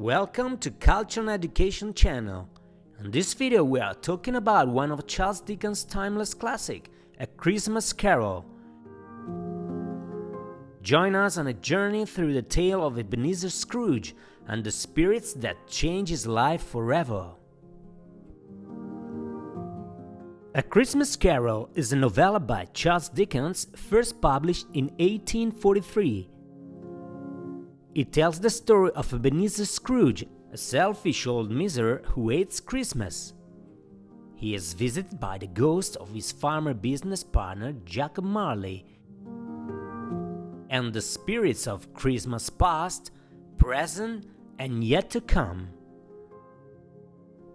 Welcome to Culture and Education channel. In this video we are talking about one of Charles Dickens' timeless classic, A Christmas Carol. Join us on a journey through the tale of Ebenezer Scrooge and the spirits that change his life forever. A Christmas Carol is a novella by Charles Dickens, first published in 1843. It tells the story of Ebenezer Scrooge, a selfish old miser who hates Christmas. He is visited by the ghost of his farmer business partner Jacob Marley and the spirits of Christmas past, present, and yet to come.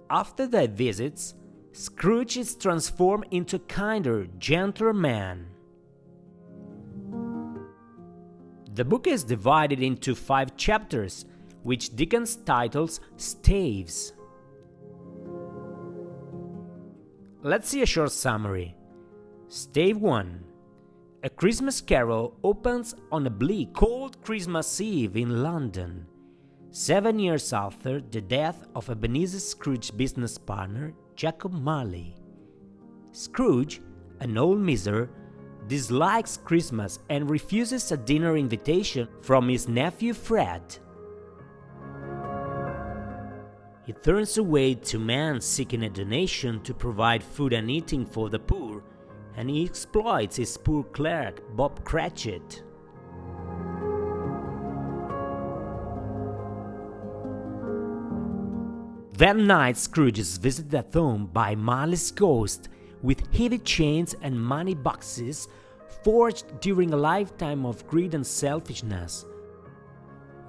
After their visits, Scrooge is transformed into a kinder, gentler man. The book is divided into 5 chapters, which Dickens titles staves. Let's see a short summary. Stave 1. A Christmas Carol opens on a bleak, cold Christmas Eve in London, 7 years after the death of Ebenezer Scrooge's business partner, Jacob Marley. Scrooge, an old miser, dislikes Christmas and refuses a dinner invitation from his nephew Fred. He turns away to men seeking a donation to provide food and eating for the poor, and he exploits his poor clerk, Bob Cratchit. That night, Scrooge is visited at home by Marley's ghost, with heavy chains and money boxes forged during a lifetime of greed and selfishness.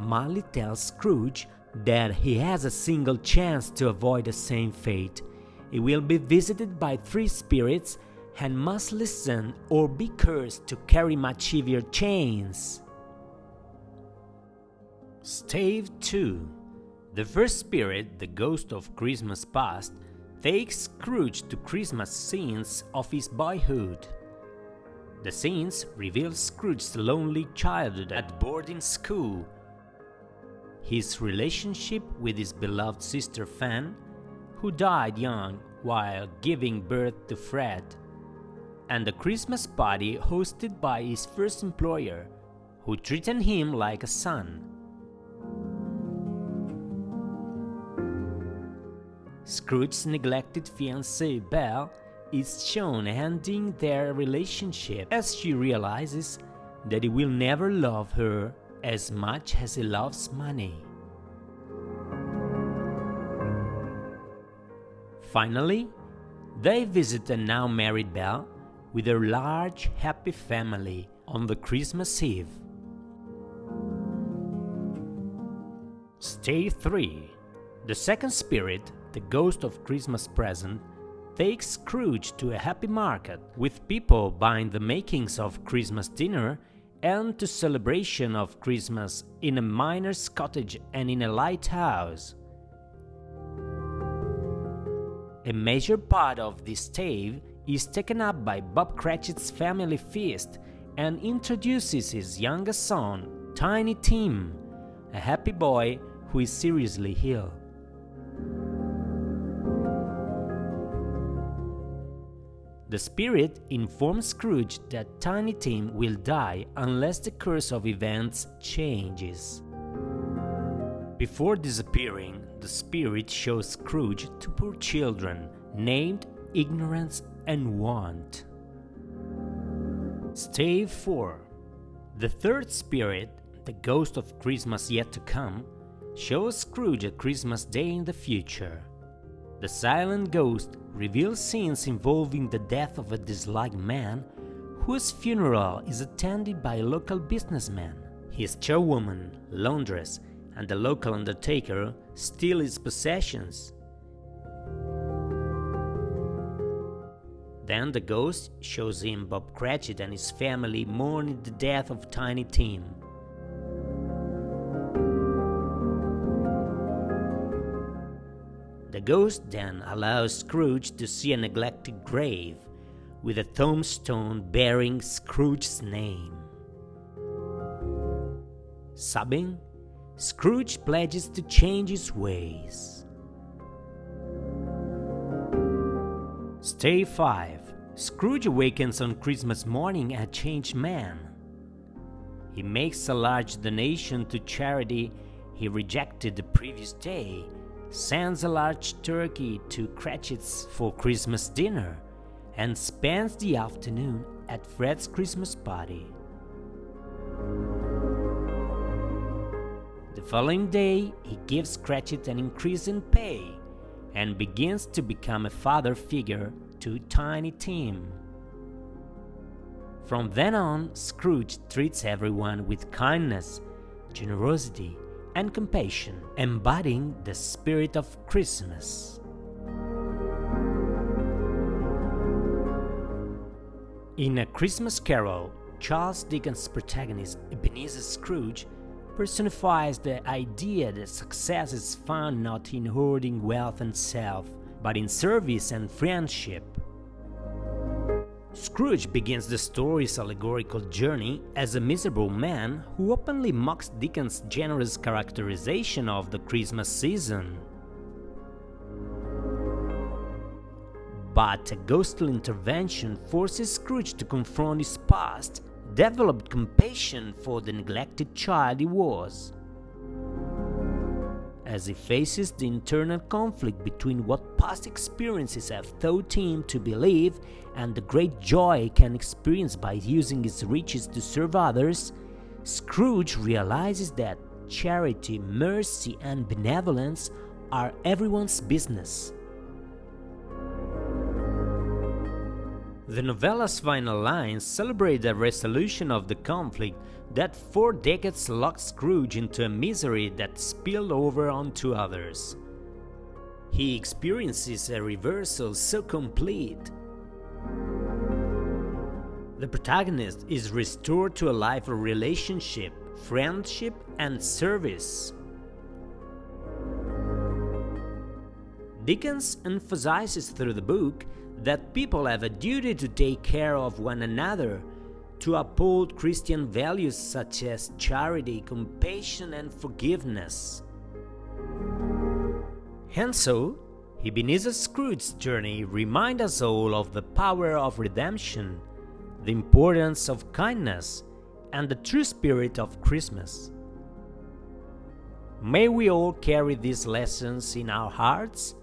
Marley tells Scrooge that he has a single chance to avoid the same fate. He will be visited by 3 spirits and must listen or be cursed to carry much heavier chains. Stave 2. The first spirit, the ghost of Christmas past, takes Scrooge to Christmas scenes of his boyhood. The scenes reveal Scrooge's lonely childhood at boarding school, his relationship with his beloved sister Fan, who died young while giving birth to Fred, and the Christmas party hosted by his first employer, who treated him like a son. Scrooge's neglected fiancée Belle is shown ending their relationship as she realizes that he will never love her as much as he loves money. Finally, they visit a now married Belle with her large, happy family on the Christmas Eve. Stave 3. The second spirit, the ghost of Christmas present, takes Scrooge to a happy market, with people buying the makings of Christmas dinner and to celebration of Christmas in a miner's cottage and in a lighthouse. A major part of this stave is taken up by Bob Cratchit's family feast and introduces his youngest son, Tiny Tim, a happy boy who is seriously ill. The spirit informs Scrooge that Tiny Tim will die unless the course of events changes. Before disappearing, the spirit shows Scrooge 2 poor children named Ignorance and Want. Stave 4. The third spirit, the ghost of Christmas yet to come, shows Scrooge a Christmas day in the future. The silent ghost reveals scenes involving the death of a disliked man whose funeral is attended by a local businessman. His chairwoman, laundress, and the local undertaker steal his possessions. Then the ghost shows him Bob Cratchit and his family mourning the death of Tiny Tim. The ghost then allows Scrooge to see a neglected grave with a tombstone bearing Scrooge's name. Sobbing, Scrooge pledges to change his ways. Stay 5. Scrooge awakens on Christmas morning a changed man. He makes a large donation to charity he rejected the previous day, sends a large turkey to Cratchit's for Christmas dinner, and spends the afternoon at Fred's Christmas party. The following day, he gives Cratchit an increase in pay and begins to become a father figure to Tiny Tim. From then on, Scrooge treats everyone with kindness, generosity, and compassion, embodying the spirit of Christmas. In A Christmas Carol, Charles Dickens' protagonist, Ebenezer Scrooge, personifies the idea that success is found not in hoarding wealth and self, but in service and friendship. Scrooge begins the story's allegorical journey as a miserable man who openly mocks Dickens' generous characterization of the Christmas season. But a ghostly intervention forces Scrooge to confront his past, develop compassion for the neglected child he was. As he faces the internal conflict between what past experiences have taught him to believe and the great joy he can experience by using his riches to serve others, Scrooge realizes that charity, mercy, and benevolence are everyone's business. The novella's final lines celebrate the resolution of the conflict that 4 decades locked Scrooge into a misery that spilled over onto others. He experiences a reversal so complete. The protagonist is restored to a life of relationship, friendship, and service. Dickens emphasizes through the book that people have a duty to take care of one another, to uphold Christian values such as charity, compassion, and forgiveness. Hence so, Ebenezer Scrooge's journey reminds us all of the power of redemption, the importance of kindness, and the true spirit of Christmas. May we all carry these lessons in our hearts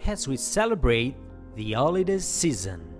as we celebrate the holiday season.